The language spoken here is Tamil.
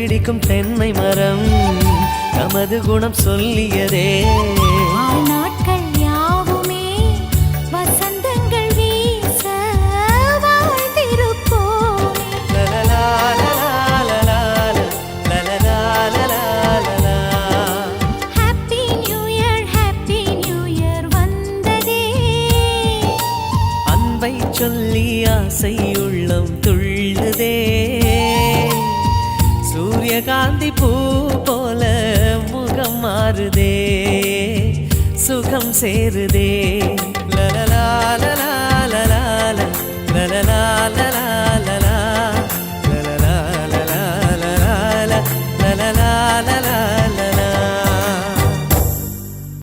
பிடிக்கும் தென்னை மரம் நமது குணம் சொல்லியதே. நாட்கள் யாவுமே வசந்தங்கள் வீச வாழ்ந்திருப்போம். ஹாப்பி நியூ இயர் வந்ததே. அன்பை சொல்லி ஆசை உள்ளம் துள்ளுதே. சூரியகாந்தி பூ போல முகம் மாறுதே, சுகம் சேருதே. லலலா